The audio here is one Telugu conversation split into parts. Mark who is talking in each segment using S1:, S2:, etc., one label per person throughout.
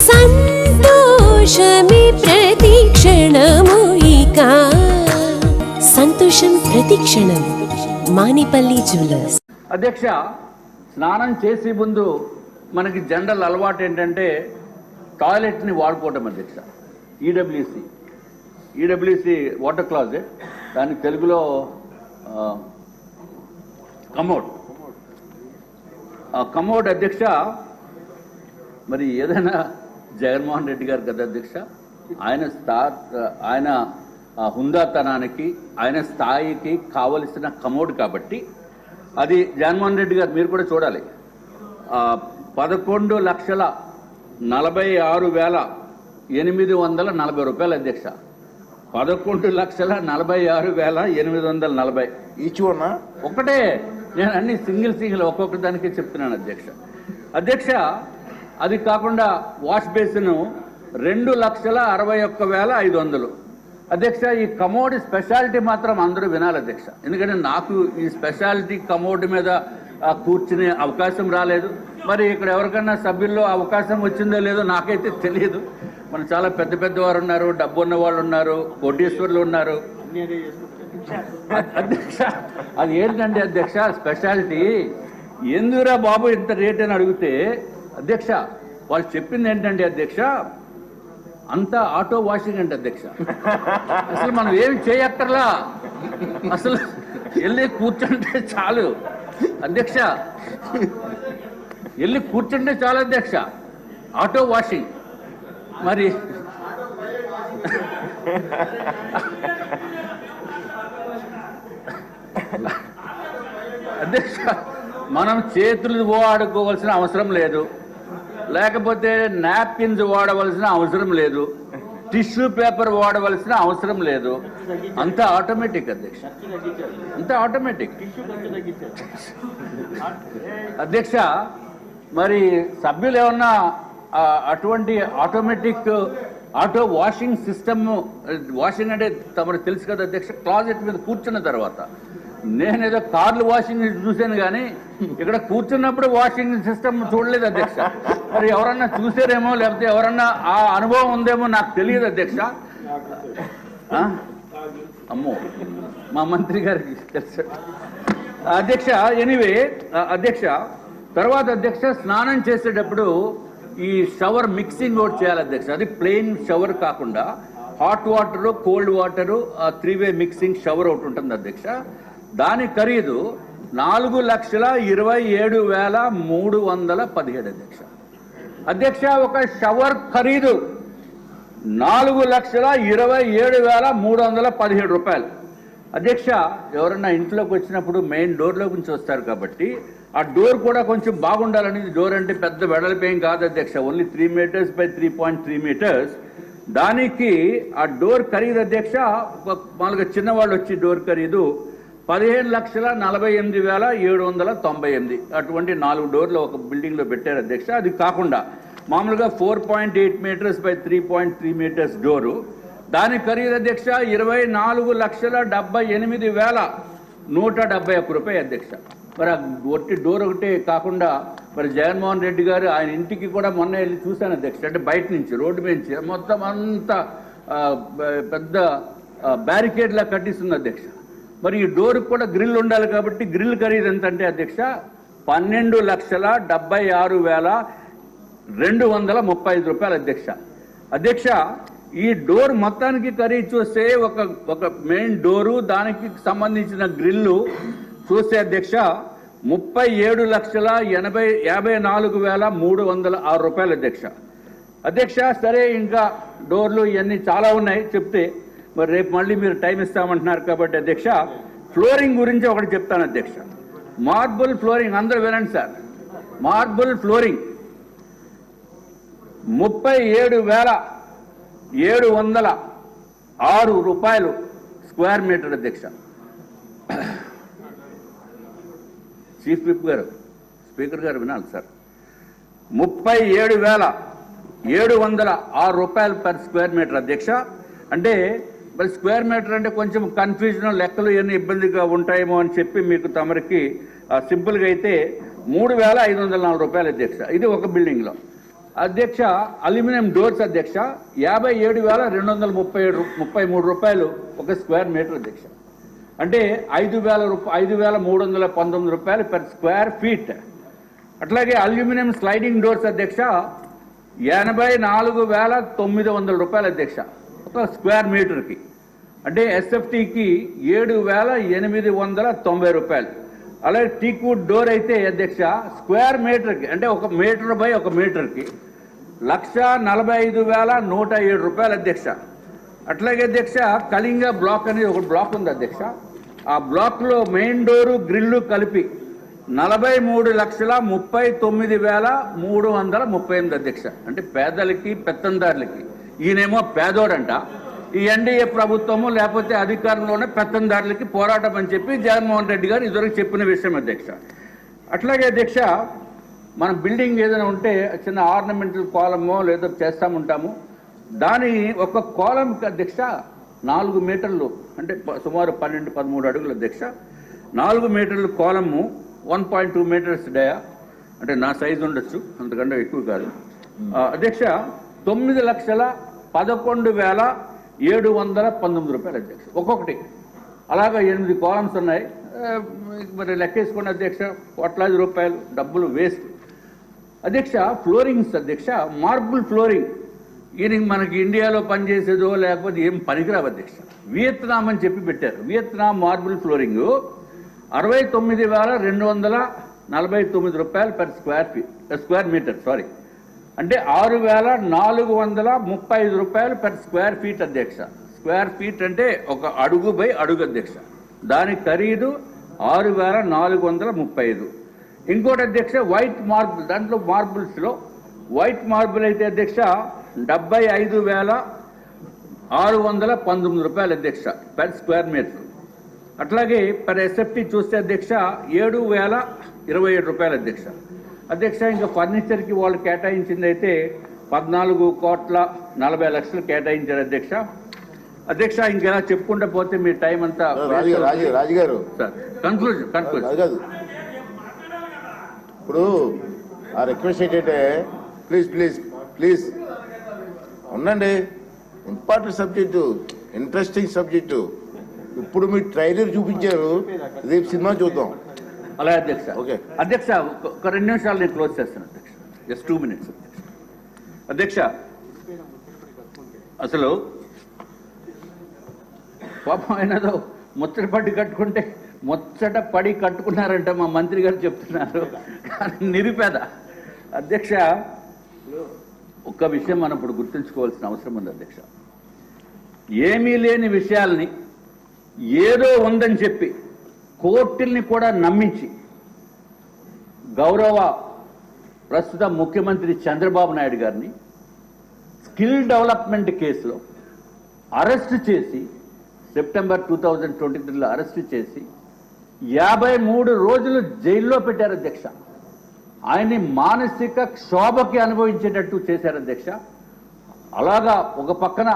S1: సంతోషమే ప్రతిక్షణము ఇక సంతోషం ప్రతిక్షణం మానిపల్లి జ్యువెలర్స్.
S2: అధ్యక్ష, స్నానం చేసే ముందు మనకి జనరల్ అలవాటు ఏంటంటే టాయిలెట్ని వాడుకోవటం. అధ్యక్ష, ఈడబ్ల్యూసి వాటర్ క్లాజెట్, దాని తెలుగులో కమోడ్. అధ్యక్ష, మరి ఏదైనా జగన్మోహన్ రెడ్డి గారు కదా అధ్యక్ష, ఆయన హుందాతనానికి ఆయన స్థాయికి కావలసిన కమోడ్ కాబట్టి అది జగన్మోహన్ రెడ్డి గారు మీరు కూడా చూడాలి. 11,46,840 రూపాయలు అధ్యక్ష. 11,46,840
S3: ఈచ్ వన్
S2: ఒకటే. నేను అన్ని సింగిల్ ఒక్కొక్క దానికి చెప్తున్నాను అధ్యక్ష. అధ్యక్ష, అది కాకుండా వాష్ బేసిన్ 2,61,500. అధ్యక్ష, ఈ కమోడ్ స్పెషాలిటీ మాత్రం అందరూ వినాలి అధ్యక్ష. ఎందుకంటే నాకు ఈ స్పెషాలిటీ కమోడ్ మీద కూర్చునే అవకాశం రాలేదు. మరి ఇక్కడ ఎవరికన్నా సభ్యుల్లో అవకాశం వచ్చిందో లేదో నాకైతే తెలియదు. మన చాలా పెద్ద పెద్దవారు ఉన్నారు, డబ్బు ఉన్న వాళ్ళు ఉన్నారు, కోటీశ్వర్లు ఉన్నారు. అధ్యక్ష, అది ఏంటంటే అధ్యక్ష స్పెషాలిటీ ఎందుకురా బాబు ఇంత రేట్ అని అడిగితే అధ్యక్ష వాళ్ళు చెప్పింది ఏంటంటే అధ్యక్ష అంతా ఆటో వాషింగ్ అంటే అధ్యక్ష. అసలు మనం ఏమి చేయక్కర్లా, అసలు వెళ్ళి కూర్చుంటే చాలు అధ్యక్ష. వెళ్ళి కూర్చుంటే చాలు అధ్యక్ష, ఆటో వాషింగ్. మరి అధ్యక్ష మనం చేతులు వాడుకోవాల్సిన అవసరం లేదు, లేకపోతే నాప్కిన్స్ వాడవలసిన అవసరం లేదు, టిష్యూ పేపర్ వాడవలసిన అవసరం లేదు. అంతా ఆటోమేటిక్ అధ్యక్ష, అంతా ఆటోమేటిక్ అధ్యక్ష. మరి సభ్యులు ఏమన్నా అటువంటి automatic auto washing system, washing అంటే తమకు తెలుసు కదా అధ్యక్ష, క్లాజెట్ మీద కూర్చున్న తర్వాత. నేనేదో కార్లు వాషింగ్ చూశాను కానీ ఇక్కడ కూర్చున్నప్పుడు వాషింగ్ సిస్టమ్ చూడలేదు అధ్యక్ష. మరి ఎవరన్నా చూసారేమో లేకపోతే ఎవరన్నా ఆ అనుభవం ఉందేమో నాకు తెలియదు అధ్యక్ష. అమ్మో, మా మంత్రి గారికి తెలుసు అధ్యక్ష. ఎనీవే అధ్యక్ష, తర్వాత అధ్యక్ష స్నానం చేసేటప్పుడు ఈ షవర్ మిక్సింగ్ ఒకటి చేయాలి అధ్యక్ష. అది ప్లెయిన్ షవర్ కాకుండా హాట్ వాటరు, కోల్డ్ వాటరు, 3-వే మిక్సింగ్ షవర్ ఒకటి ఉంటుంది అధ్యక్ష. దాని ఖరీదు 4,27,317 అధ్యక్ష. అధ్యక్ష, ఒక షవర్ ఖరీదు 4,27,317 రూపాయలు అధ్యక్ష. ఎవరన్నా ఇంట్లోకి వచ్చినప్పుడు మెయిన్ డోర్లో నుంచి వస్తారు కాబట్టి ఆ డోర్ కూడా కొంచెం బాగుండాలని. డోర్ అంటే పెద్ద వెడల్పేం కాదు అధ్యక్ష, ఓన్లీ 3 meters by 3.3 meters. దానికి ఆ డోర్ ఖరీదు అధ్యక్ష, మామూలుగా చిన్నవాళ్ళు వచ్చి డోర్ ఖరీదు 15,48,798. అటువంటి 4 డోర్లు ఒక బిల్డింగ్లో పెట్టారు అధ్యక్ష. అది కాకుండా మామూలుగా 4.8 meters by 3.3 meters డోరు, దాని ఖరీదు అధ్యక్ష 24,78,171 రూపాయలు అధ్యక్ష. మరి ఆ ఒట్టి డోర్ ఒకటే కాకుండా మరి జగన్మోహన్ రెడ్డి గారు ఆయన ఇంటికి కూడా మొన్న వెళ్ళి చూశాను అధ్యక్ష. అంటే బయట నుంచి రోడ్డు నుంచి మొత్తం అంతా పెద్ద బ్యారికేడ్లా కట్టిస్తుంది అధ్యక్ష. మరి ఈ డోర్కి కూడా గ్రిల్ ఉండాలి కాబట్టి గ్రిల్ ఖరీదు ఎంత అంటే అధ్యక్ష 12,76,235 రూపాయలు అధ్యక్ష. అధ్యక్ష, ఈ డోర్ మొత్తానికి ఖరీదు చూస్తే ఒక మెయిన్ డోరు దానికి సంబంధించిన గ్రిల్లు చూస్తే అధ్యక్ష 37,54,306 రూపాయలు అధ్యక్ష. అధ్యక్ష, సరే ఇంకా డోర్లు ఇవన్నీ చాలా ఉన్నాయి చెప్తే, మరి రేపు మళ్ళీ మీరు టైం ఇస్తామంటున్నారు కాబట్టి అధ్యక్ష ఫ్లోరింగ్ గురించి ఒకటి చెప్తాను అధ్యక్ష. మార్బుల్ ఫ్లోరింగ్ అందరూ వినండి సార్. మార్బుల్ ఫ్లోరింగ్ 37,706 రూపాయలు స్క్వేర్ మీటర్ అధ్యక్ష. చీఫ్ విప్ గారు, స్పీకర్ గారు వినాలి సార్. 37,706 రూపాయలు పర్ స్క్వేర్ మీటర్ అధ్యక్ష. అంటే మరి స్క్వేర్ మీటర్ అంటే కొంచెం కన్ఫ్యూజన్, లెక్కలు ఇవన్నీ ఇబ్బందిగా ఉంటాయేమో అని చెప్పి మీకు తమరికి సింపుల్గా అయితే 3,504 రూపాయలు అధ్యక్ష. ఇది ఒక బిల్డింగ్లో. అధ్యక్ష అల్యూమినియం డోర్స్ అధ్యక్ష 57,233 రూపాయలు ఒక స్క్వేర్ మీటర్ అధ్యక్ష. అంటే 5,319 రూపాయలు పర్ స్క్వేర్ ఫీట్. అట్లాగే అల్యూమినియం స్లైడింగ్ డోర్స్ అధ్యక్ష 84,900 రూపాయలు అధ్యక్ష ఒక స్క్వేర్ మీటర్కి. అంటే ఎస్ఎఫ్టీకి 7,890 రూపాయలు. అలాగే టీక్వుడ్ డోర్ అయితే అధ్యక్ష స్క్వేర్ మీటర్కి అంటే 1 మీటర్ బై 1 మీటర్కి 1,45,107 రూపాయలు అధ్యక్ష. అట్లాగే అధ్యక్ష కళింగ బ్లాక్ అనేది ఒక బ్లాక్ ఉంది అధ్యక్ష. ఆ బ్లాక్లో మెయిన్ డోరు గ్రిల్లు కలిపి 43,39,338 అధ్యక్ష. అంటే పేదలకి పెత్తందారులకి. ఈయనేమో పేదోడంట, ఈ ఎన్డీఏ ప్రభుత్వము లేకపోతే అధికారంలోనే పెత్తందారులకి పోరాటం అని చెప్పి జగన్మోహన్ రెడ్డి గారు ఇదివరకు చెప్పిన విషయం అధ్యక్ష. అట్లాగే అధ్యక్ష మన బిల్డింగ్ ఏదైనా ఉంటే చిన్న ఆర్నమెంటల్ కాలమో లేదో చేస్తాముంటాము. దాని ఒక కాలంకి అధ్యక్ష 4 మీటర్లు అంటే సుమారు 12-13 అడుగులు అధ్యక్ష. 4 మీటర్లు కాలము 1.2 మీటర్స్ డయా. అంటే నా సైజు ఉండొచ్చు, అంతకంటే ఎక్కువ కాదు అధ్యక్ష. 9,11,719 రూపాయలు అధ్యక్ష ఒక్కొక్కటి. అలాగా 8 కాలమ్స్ ఉన్నాయి. మరి లెక్కేసుకోండి అధ్యక్ష, కోట్లాది రూపాయలు డబ్బులు వేస్ట్ అధ్యక్ష. ఫ్లోరింగ్స్ అధ్యక్ష మార్బుల్ ఫ్లోరింగ్. ఈయన మనకి ఇండియాలో పనిచేసేదో లేకపోతే ఏం పనికిరావు అధ్యక్ష. వియత్నాం అని చెప్పి పెట్టారు. వియత్నాం మార్బుల్ ఫ్లోరింగ్ 69,249 రూపాయలు పర్ స్క్వేర్ మీటర్ సారీ. అంటే 6,435 రూపాయలు పర్ స్క్వేర్ ఫీట్ అధ్యక్ష. స్క్వేర్ ఫీట్ అంటే 1 అడుగు బై అడుగు అధ్యక్ష. దాని ఖరీదు 6,435. ఇంకోటి అధ్యక్ష వైట్ మార్బుల్. దాంట్లో మార్బుల్స్లో వైట్ మార్బుల్ అయితే అధ్యక్ష 75,619 రూపాయలు అధ్యక్ష పర్ స్క్వేర్ మీటర్. అట్లాగే పర్ ఎస్ఎఫ్టీ చూస్తే అధ్యక్ష 7,027 రూపాయలు అధ్యక్ష. అధ్యక్ష ఇంకా ఫర్నిచర్కి వాళ్ళు కేటాయించింది అయితే 14,40,00,000 కేటాయించారు అధ్యక్ష. అధ్యక్ష ఇంకెలా చెప్పుకుంటూ పోతే మీ టైం అంతా
S3: రాజు గారు
S2: సార్ కన్క్లూజన్
S3: కాదు. ఇప్పుడు ఆ రిక్వెస్ట్ ఏంటంటే ప్లీజ్ ఉండండి. Important subject, interesting subject. ఇప్పుడు మీ ట్రైలర్ చూపించారు, రేపు సినిమా చూద్దాం.
S2: అలాగే అధ్యక్ష.
S3: ఓకే
S2: అధ్యక్ష ఒక 2 నిమిషాలు నేను క్లోజ్ చేస్తాను అధ్యక్ష. జస్ట్ 2 minutes అధ్యక్ష. అసలు పాపం ఆయనదో ముచ్చట పడి కట్టుకున్నారంట మా మంత్రి గారు చెప్తున్నారు. కానీ నిరుపేద అధ్యక్ష. ఒక్క విషయం మనం ఇప్పుడు గుర్తుంచుకోవాల్సిన అవసరం ఉంది అధ్యక్ష. ఏమీ లేని విషయాల్ని ఏదో ఉందని చెప్పి కోర్టుల్ని కూడా నమ్మించి గౌరవ ప్రస్తుత ముఖ్యమంత్రి చంద్రబాబు నాయుడు గారిని స్కిల్ డెవలప్మెంట్ కేసులో అరెస్ట్ చేసి సెప్టెంబర్ 2023లో అరెస్ట్ చేసి 53 రోజులు జైల్లో పెట్టారు అధ్యక్ష. ఆయన్ని మానసిక క్షోభకి అనుభవించేటట్టు చేశారు అధ్యక్ష. అలాగా ఒక పక్కన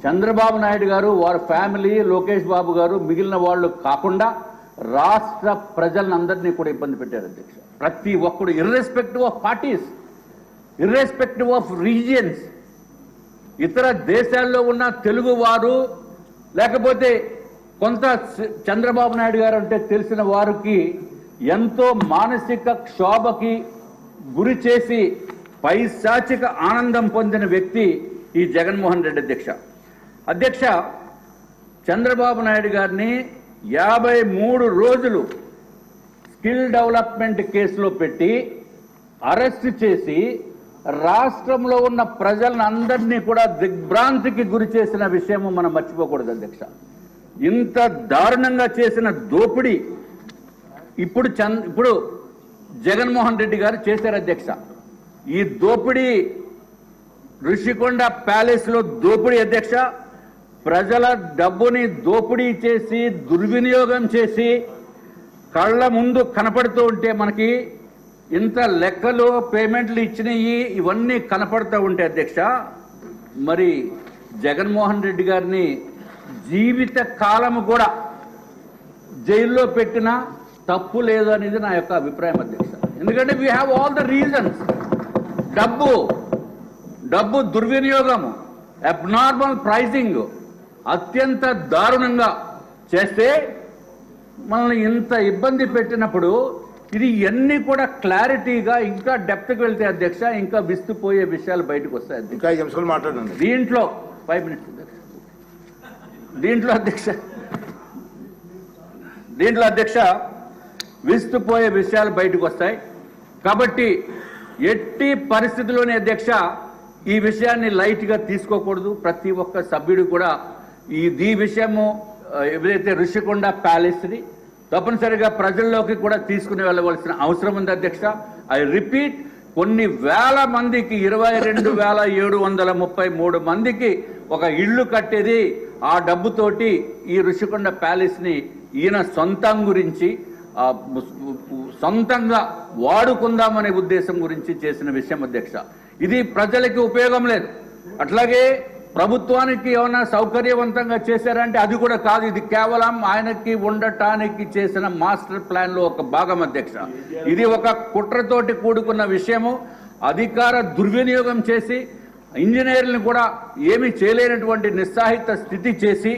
S2: చంద్రబాబు నాయుడు గారు, వారి ఫ్యామిలీ, లోకేష్ బాబు గారు, మిగిలిన వాళ్ళు కాకుండా రాష్ట్ర ప్రజలందరినీ కూడా ఇబ్బంది పెట్టారు అధ్యక్ష. ప్రతి ఒక్కడు irrespective of parties, irrespective of regions, ఇతర దేశాల్లో ఉన్న తెలుగు వారు లేకపోతే కొంత చంద్రబాబు నాయుడు గారు అంటే తెలిసిన వారికి ఎంతో మానసిక క్షోభకి గురి చేసి పైశాచిక ఆనందం పొందిన వ్యక్తి ఈ జగన్మోహన్ రెడ్డి అధ్యక్ష. అధ్యక్ష చంద్రబాబు నాయుడు గారిని 53 రోజులు స్కిల్ డెవలప్మెంట్ కేసులో పెట్టి అరెస్ట్ చేసి రాష్ట్రంలో ఉన్న ప్రజలందరినీ కూడా దిగ్భ్రాంతికి గురి చేసిన విషయం మనం మర్చిపోకూడదు అధ్యక్ష. ఇంత దారుణంగా చేసిన దోపిడీ ఇప్పుడు జగన్మోహన్ రెడ్డి గారు చేశారు అధ్యక్ష. ఈ దోపిడీ ఋషికొండ ప్యాలెస్ లో దోపిడీ అధ్యక్ష. ప్రజల డబ్బుని దోపిడీ చేసి దుర్వినియోగం చేసి కళ్ళ ముందు కనపడుతూ ఉంటే మనకి ఇంత లెక్కలు పేమెంట్లు ఇచ్చినవి ఇవన్నీ కనపడుతూ ఉంటే అధ్యక్ష, మరి జగన్మోహన్ రెడ్డి గారిని జీవిత కాలము కూడా జైల్లో పెట్టినా తప్పు లేదు అనేది నా యొక్క అభిప్రాయం అధ్యక్ష. ఎందుకంటే we have all the reasons. డబ్బు డబ్బు దుర్వినియోగము, అబ్నార్మల్ ప్రైజింగ్ అత్యంత దారుణంగా చేస్తే మనల్ని ఇంత ఇబ్బంది పెట్టినప్పుడు ఇది ఇవన్నీ కూడా క్లారిటీగా ఇంకా డెప్త్కి వెళ్తే అధ్యక్ష ఇంకా విస్తుపోయే విషయాలు బయటకు వస్తాయి.
S3: ఇంకా 5 నిమిషాలు మాట్లాడండి.
S2: దీంట్లో 5 మినిట్స్ దీంట్లో అధ్యక్ష విస్తుపోయే విషయాలు బయటకు వస్తాయి. కాబట్టి ఎట్టి పరిస్థితుల్లోనే అధ్యక్ష ఈ విషయాన్ని లైట్గా తీసుకోకూడదు. ప్రతి ఒక్క సభ్యుడు కూడా ఈ విషయము ఏదైతే ఋషికొండ ప్యాలెస్ని తప్పనిసరిగా ప్రజల్లోకి కూడా తీసుకుని వెళ్ళవలసిన అవసరం ఉంది అధ్యక్ష. ఐ రిపీట్, కొన్ని వేల మందికి 22,733 మందికి ఒక ఇల్లు కట్టేది ఆ డబ్బుతోటి ఈ ఋషికొండ ప్యాలెస్ని ఈయన సొంతం గురించి సొంతంగా వాడుకుందామనే ఉద్దేశం గురించి చేసిన విషయం అధ్యక్ష. ఇది ప్రజలకి ఉపయోగం లేదు. అట్లాగే ప్రభుత్వానికి ఏమైనా సౌకర్యవంతంగా చేశారంటే అది కూడా కాదు. ఇది కేవలం ఆయనకి ఉండటానికి చేసిన మాస్టర్ ప్లాన్ లో ఒక భాగం అధ్యక్ష. ఇది ఒక కుట్రతోటి కూడుకున్న విషయము. అధికార దుర్వినియోగం చేసి ఇంజనీర్లను కూడా ఏమీ చేయలేనటువంటి నిస్సాహిత స్థితి చేసి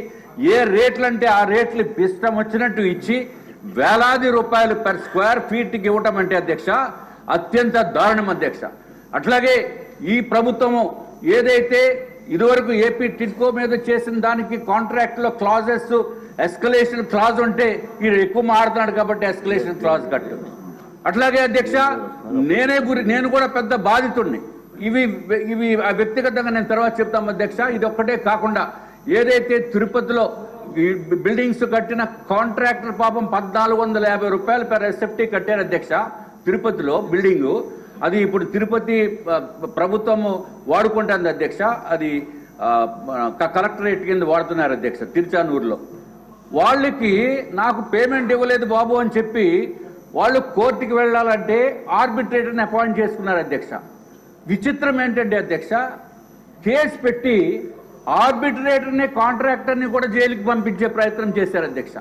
S2: ఏ రేట్లంటే ఆ రేట్లు ఇష్టం వచ్చినట్టు ఇచ్చి వేలాది రూపాయలు పర్ స్క్వేర్ ఫీట్కి ఇవ్వటం అంటే అధ్యక్ష అత్యంత దారుణం అధ్యక్ష. అట్లాగే ఈ ప్రభుత్వము ఏదైతే ఇదివరకు ఏపీ టిడ్కో మీద చేసిన దానికి కాంట్రాక్ట్లో క్లాజెస్ ఎస్కలేషన్ క్లాజ్ ఉంటే వీడు ఎక్కువ మారుతున్నాడు కాబట్టి ఎస్కలేషన్ క్లాజ్ కట్టు. అట్లాగే అధ్యక్ష నేను కూడా పెద్ద బాధితుడిని. ఇవి వ్యక్తిగతంగా నేను తర్వాత చెప్తాం అధ్యక్ష. ఇది ఒక్కటే కాకుండా ఏదైతే తిరుపతిలో ఈ బిల్డింగ్స్ కట్టిన కాంట్రాక్టర్ పాపం 1,450 రూపాయలు పెర్ ఎస్ఎఫ్టీ కట్టారు అధ్యక్ష. తిరుపతిలో బిల్డింగు అది ఇప్పుడు తిరుపతి ప్రభుత్వము వాడుకుంటుంది అధ్యక్ష. అది కలెక్టరేట్ కింద వాడుతున్నారు అధ్యక్ష తిరుచానూరులో. వాళ్ళకి నాకు పేమెంట్ ఇవ్వలేదు బాబు అని చెప్పి వాళ్ళు కోర్టుకి వెళ్ళాలంటే ఆర్బిట్రేటర్ని అపాయింట్ చేసుకున్నారు అధ్యక్ష. విచిత్రం ఏంటంటే అధ్యక్ష, కేసు పెట్టి ఆర్బిట్రేటర్ని కాంట్రాక్టర్ని కూడా జైలుకి పంపించే ప్రయత్నం చేశారు అధ్యక్ష.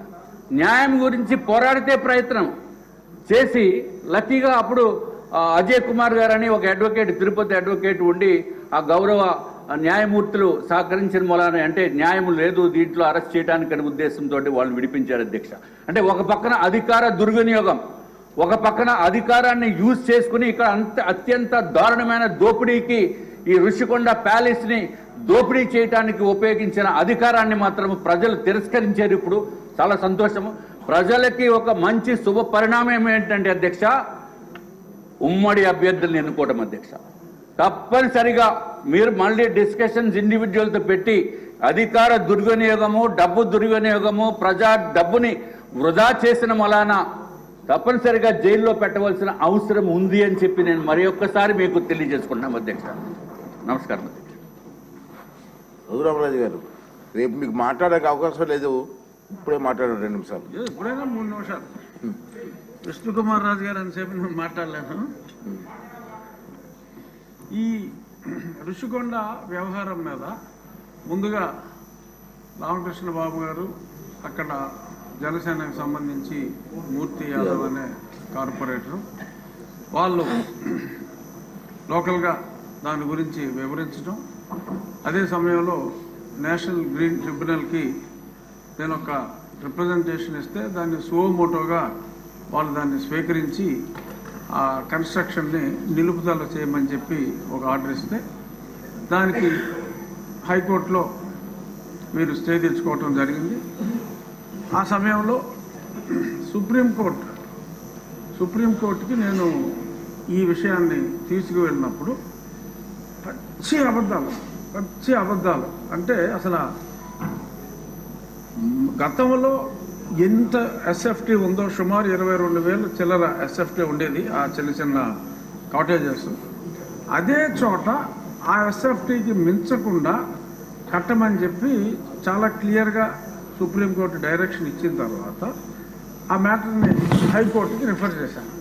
S2: న్యాయం గురించి పోరాడితే ప్రయత్నం చేసి లక్కీగా అప్పుడు అజయ్ కుమార్ గారు అని ఒక అడ్వకేట్, తిరుపతి అడ్వకేట్ ఉండి ఆ గౌరవ న్యాయమూర్తులు సహకరించిన మూలాన అంటే న్యాయం లేదు దీంట్లో అరెస్ట్ చేయడానికి అనే ఉద్దేశంతో వాళ్ళు విడిపించారు అధ్యక్ష. అంటే ఒక పక్కన అధికార దుర్వినియోగం, ఒక పక్కన అధికారాన్ని యూజ్ చేసుకుని ఇక్కడ అత్యంత దారుణమైన దోపిడీకి ఈ ఋషికొండ ప్యాలెస్ని దోపిడీ చేయడానికి ఉపయోగించిన అధికారాన్ని మాత్రం ప్రజలు తిరస్కరించారు. ఇప్పుడు చాలా సంతోషము. ప్రజలకి ఒక మంచి శుభ పరిణామం ఏంటంటే అధ్యక్ష, ఉమ్మడి అభ్యర్థులను ఎన్నుకోవడం అధ్యక్ష. తప్పనిసరిగా మీరు మళ్ళీ డిస్కషన్స్ ఇండివిజువల్తో పెట్టి అధికార దుర్వినియోగము, డబ్బు దుర్వినియోగము, ప్రజా డబ్బుని వృధా చేసిన వలన తప్పనిసరిగా జైల్లో పెట్టవలసిన అవసరం ఉంది అని చెప్పి నేను మరి ఒక్కసారి మీకు తెలియజేసుకుంటున్నాం అధ్యక్ష. నమస్కారం అధ్యక్ష.
S3: రఘురామరాజు గారు, రేపు మీకు మాట్లాడే అవకాశం లేదు, ఇప్పుడే మాట్లాడారు 2 నిమిషాలు.
S4: ఇప్పుడైనా 3 నిమిషాలు. విష్ణుకుమార్ రాజు గారు అంతసేపు నేను మాట్లాడలేను. ఈ ఋషికొండ వ్యవహారం మీద ముందుగా రామకృష్ణ బాబు గారు, అక్కడ జనసేనకు సంబంధించి మూర్తి యాదవ్ అనే కార్పొరేటరు, వాళ్ళు లోకల్గా దాని గురించి వివరించడం, అదే సమయంలో నేషనల్ గ్రీన్ ట్రిబ్యునల్కి నేను ఒక రిప్రజెంటేషన్ ఇస్తే దాన్ని సువోమోటోగా వాళ్ళు దాన్ని స్వీకరించి ఆ కన్స్ట్రక్షన్ని నిలుపుదల చేయమని చెప్పి ఒక ఆర్డర్ ఇస్తే దానికి హైకోర్టులో మీరు స్టే తెచ్చుకోవటం జరిగింది. ఆ సమయంలో సుప్రీంకోర్టుకి నేను ఈ విషయాన్ని తీసుకువెళ్ళినప్పుడు పచ్చి అబద్ధాలు అంటే అసలు గతంలో ఎంత ఎస్ఎఫ్టీ ఉందో సుమారు 22,000 చిల్లర ఎస్ఎఫ్టీ ఉండేది ఆ చిన్న కాటేజెస్. అదే చోట ఆ ఎస్ఎఫ్టీకి మించకుండా కట్టమని చెప్పి చాలా క్లియర్గా సుప్రీంకోర్టు డైరెక్షన్ ఇచ్చిన తర్వాత ఆ మ్యాటర్ని హైకోర్టుకి రిఫర్ చేశాను.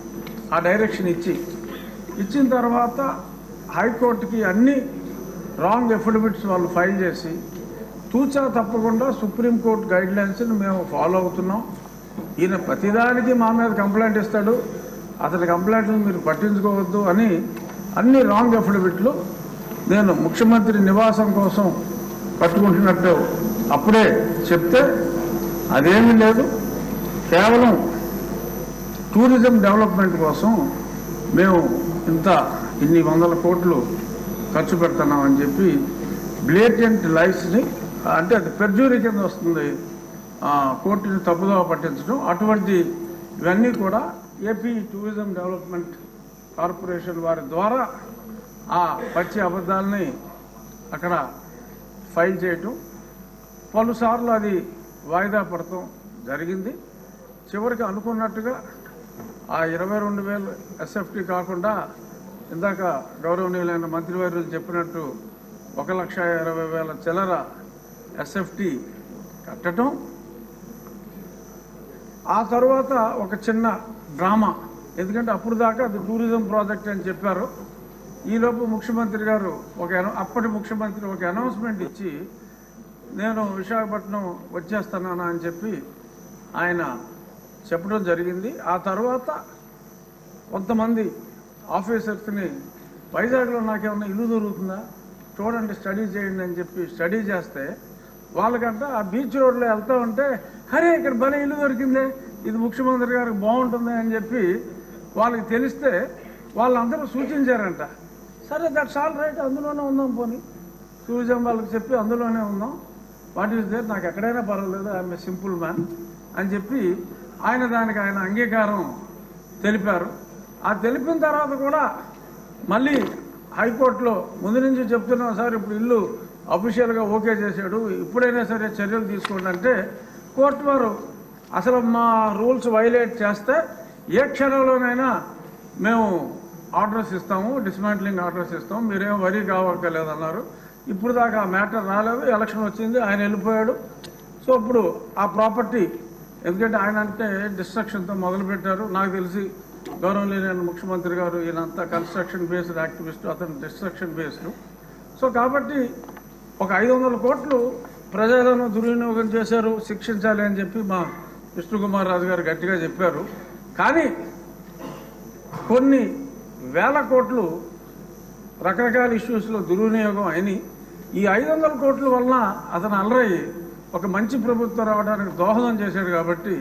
S4: ఆ డైరెక్షన్ ఇచ్చిన తర్వాత హైకోర్టుకి అన్ని రాంగ్ ఎఫిడవిట్స్ వాళ్ళు ఫైల్ చేసి తూచా తప్పకుండా సుప్రీంకోర్టు గైడ్లైన్స్ని మేము ఫాలో అవుతున్నాం. ఈయన ప్రతిదానికి మా మీద కంప్లైంట్ ఇస్తాడు, అతని కంప్లైంట్లు మీరు పట్టించుకోవద్దు అని అన్ని రాంగ్ ఎఫిడవిట్లు నేను ముఖ్యమంత్రి నివాసం కోసం కట్టుకుంటున్నట్టు అప్పుడే చెప్తే అదేమీ లేదు, కేవలం టూరిజం డెవలప్మెంట్ కోసం మేము ఇన్ని వందల కోట్లు ఖర్చు పెడుతున్నామని చెప్పి బ్లేటెంట్ లైస్ని, అంటే అది పెర్జూరీ కింద వస్తుంది, కోర్టుని తప్పుదోవ పట్టించడం, అటువంటి ఇవన్నీ కూడా ఏపీ టూరిజం డెవలప్మెంట్ కార్పొరేషన్ వారి ద్వారా ఆ పచ్చి అబద్ధాలని అక్కడ ఫైల్ చేయటం, పలుసార్లు అది వాయిదా పడటం జరిగింది. చివరికి అనుకున్నట్టుగా ఆ 22,000 ఎస్ఎఫ్టీ కాకుండా ఇందాక గౌరవనీయులైన మంత్రివర్యులు చెప్పినట్టు 1,20,000 చిల్లర ఎస్ఎఫ్టీ కట్టడం. ఆ తర్వాత ఒక చిన్న డ్రామా, ఎందుకంటే అప్పుడు దాకా అది టూరిజం ప్రాజెక్ట్ అని చెప్పారు. ఈలోపు ముఖ్యమంత్రి గారు అప్పటి ముఖ్యమంత్రి ఒక అనౌన్స్మెంట్ ఇచ్చి నేను విశాఖపట్నం వచ్చేస్తున్నాను అని చెప్పి ఆయన చెప్పడం జరిగింది. ఆ తర్వాత కొంతమంది ఆఫీసర్స్ని వైజాగ్లో నాకేమన్నా ఇల్లు దొరుకుతుందా చూడండి, స్టడీ చేయండి అని చెప్పి స్టడీ చేస్తే వాళ్ళకంట ఆ బీచ్ రోడ్లో వెళ్తూ ఉంటే అరే ఇక్కడ భలే ఇల్లు దొరికిందే, ఇది ముఖ్యమంత్రి గారికి బాగుంటుంది అని చెప్పి వాళ్ళకి తెలిస్తే వాళ్ళందరూ సూచించారంట. సరే దట్స్ ఆల్ రైట్, అందులోనే ఉందాం, పోనీ టూరిజం వాళ్ళకి చెప్పి అందులోనే ఉందాం, వాట్ ఈస్ దేర్, నాకు ఎక్కడైనా పర్వాలేదు, ఐఎమ్ ఏ సింపుల్ మ్యాన్ అని చెప్పి దానికి ఆయన అంగీకారం తెలిపారు. ఆ తెలిపిన తర్వాత కూడా మళ్ళీ హైకోర్టులో ముందు నుంచి చెప్తున్నాం సార్, ఇప్పుడు ఇల్లు అఫీషియల్గా ఓకే చేశాడు, ఇప్పుడైనా సరే చర్యలు తీసుకోండి అంటే కోర్టు వారు అసలు మా రూల్స్ వైలేట్ చేస్తే ఏ క్షణంలోనైనా మేము ఆర్డర్స్ ఇస్తాము, డిస్మాంట్లింగ్ ఆర్డర్స్ ఇస్తాము, మీరేం వరీ కావక్కర్లేదన్నారు. ఇప్పుడు దాకా ఆ మ్యాటర్ రాలేదు, ఎలక్షన్ వచ్చింది, ఆయన వెళ్ళిపోయాడు. సో ఇప్పుడు ఆ ప్రాపర్టీ, ఎందుకంటే ఆయన అంటే డిస్ట్రక్షన్తో మొదలుపెట్టారు, నాకు తెలిసి గౌరవనీయులైన ముఖ్యమంత్రి గారు ఈయనంతా కన్స్ట్రక్షన్ బేస్డ్ యాక్టివిస్ట్, అతను డిస్ట్రక్షన్ బేస్డ్. సో కాబట్టి ఒక 500 కోట్లు ప్రజలను దుర్వినియోగం చేశారు, శిక్షించాలి అని చెప్పి మా విష్ణుకుమార్ రాజు గారు గట్టిగా చెప్పారు. కానీ కొన్ని వేల కోట్లు రకరకాల ఇష్యూస్లో దుర్వినియోగం అయినాయి. ఈ 500 కోట్ల వలన అతను అలరయ్యి ఒక మంచి ప్రభుత్వం రావడానికి దోహదం చేశాడు. కాబట్టి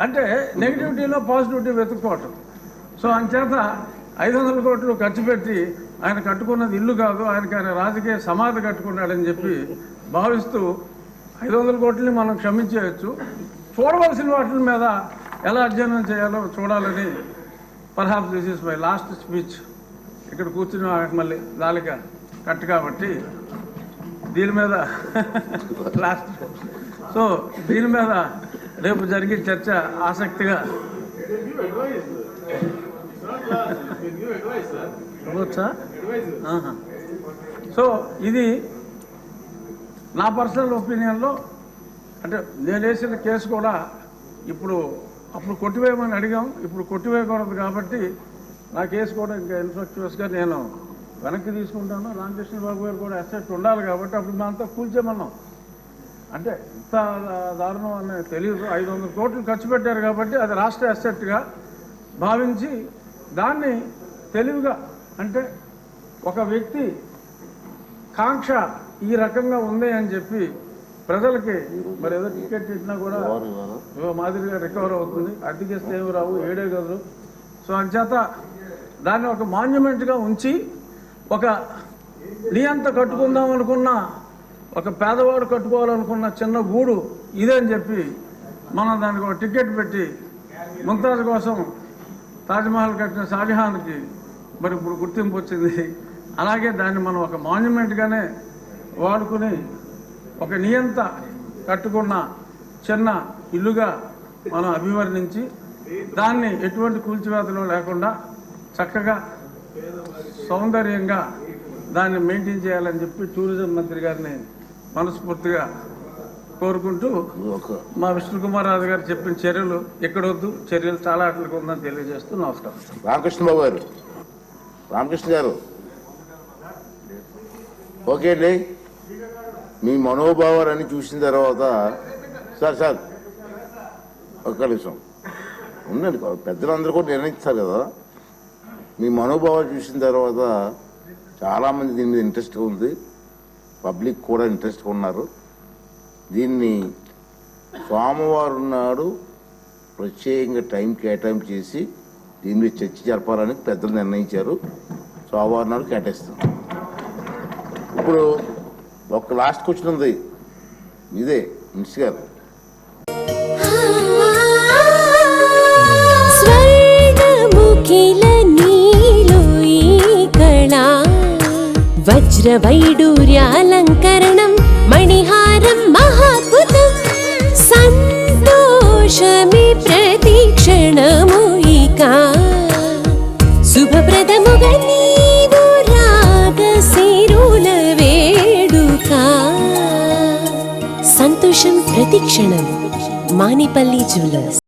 S4: అంటే నెగిటివిటీలో పాజిటివిటీ వెతుక్కోవటం. సో అంచేత 500 కోట్లు ఖర్చు పెట్టి ఆయన కట్టుకున్నది ఇల్లు కాదు, ఆయన రాజకీయ సమాధి కట్టుకున్నాడని చెప్పి భావిస్తూ 500 కోట్లని మనం క్షమించేయచ్చు, చూడవలసిన వాటి మీద ఎలా అధ్యయనం చేయాలో చూడాలని. Perhaps this is my last speech. ఇక్కడ కూర్చుని మళ్ళీ నాలిక కట్ కాబట్టి దీని మీద లాస్ట్. సో దీని మీద రేపు జరిగే చర్చ ఆసక్తిగా ఇవ్వచ్చా? సో ఇది నా పర్సనల్ ఒపీనియన్లో, అంటే నేను వేసిన కేసు కూడా అప్పుడు కొట్టివేయమని అడిగాం, ఇప్పుడు కొట్టివేయకూడదు కాబట్టి నా కేసు కూడా ఇంకా ఇన్ఫ్రాస్ట్రక్చర్స్గా నేను వెనక్కి తీసుకుంటాను. రామకృష్ణ బాబు గారు కూడా అసెట్ ఉండాలి కాబట్టి అప్పుడు మేమంతా కూల్చేమన్నాం. అంటే ఇంత దారుణం అనేది తెలియదు. 500 కోట్లు ఖర్చు పెట్టారు కాబట్టి అది రాష్ట్ర అసెట్గా భావించి దాన్ని తెలివిగా, అంటే ఒక వ్యక్తి కాంక్ష ఈ రకంగా ఉంది అని చెప్పి ప్రజలకి మరి ఏదో టికెట్ ఇచ్చినా కూడా మాదిరిగా రికవర్ అవుతుంది, అద్దెకిస్తే ఏమి రావు, 7 గదులు. సో అంచేత దాన్ని ఒక మాన్యుమెంట్గా ఉంచి ఒక నియంత కట్టుకుందాం అనుకున్న, ఒక పేదవాడు కట్టుకోవాలనుకున్న చిన్న గూడు ఇదే అని చెప్పి మనం దానికి ఒక టికెట్ పెట్టి ముంతాజ్ కోసం తాజ్మహల్ కట్టిన షాజహాన్కి మరి ఇప్పుడు గుర్తింపు వచ్చింది. అలాగే దాన్ని మనం ఒక మాన్యుమెంట్గానే వాడుకుని ఒక నియంత కట్టుకున్న చిన్న ఇల్లుగా మనం అభివర్ణించి దాన్ని ఎటువంటి కూల్చివేతలు లేకుండా చక్కగా సౌందర్యంగా దాన్ని మెయింటైన్ చేయాలని చెప్పి టూరిజం మంత్రి గారిని మనస్ఫూర్తిగా కోరుకుంటూ మా విష్ణుకుమార్ రాజు గారు చెప్పిన చర్యలు ఎక్కడొద్దు, చర్యలు చాలా అట్లకు ఉందని తెలియజేస్తూ నమస్కారం.
S3: రామకృష్ణ బాబు గారు, రామకృష్ణ గారు, ఓకే అండి, మీ మనోభావాలన్నీ చూసిన తర్వాత సార్ ఒక్క నిమిషం ఉండండి, పెద్దలందరూ కూడా నిర్ణయిస్తారు కదా. మీ మనోభావాలు చూసిన తర్వాత చాలామంది దీని మీద ఇంట్రెస్ట్ ఉంది, పబ్లిక్ కూడా ఇంట్రెస్ట్ ఉన్నారు. దీన్ని సోమవారం నాడు ప్రత్యేకంగా టైం కేటాయింపు చేసి దీని మీద చర్చ జరపాలని పెద్దలు నిర్ణయించారు. సోమవారం నాడు కేటాయిస్తాం. ఇప్పుడు ఒక లాస్ట్ క్వశ్చన్ ఉంది, ఇదే మినిస్టర్ గారు.
S1: స్వర్ణముఖిల నీలో ఈ కళా వజ్రవైడూర్యాలంకరణం మణిహారం మహాద్భుతం సంతోషమే ప్రతిక్షణము ఇక శుభప్రదముగా నీవు రాగశిరుల వేడుక సంతోషం ప్రతిక్షణం మానిపల్లి జ్యువెలర్స్.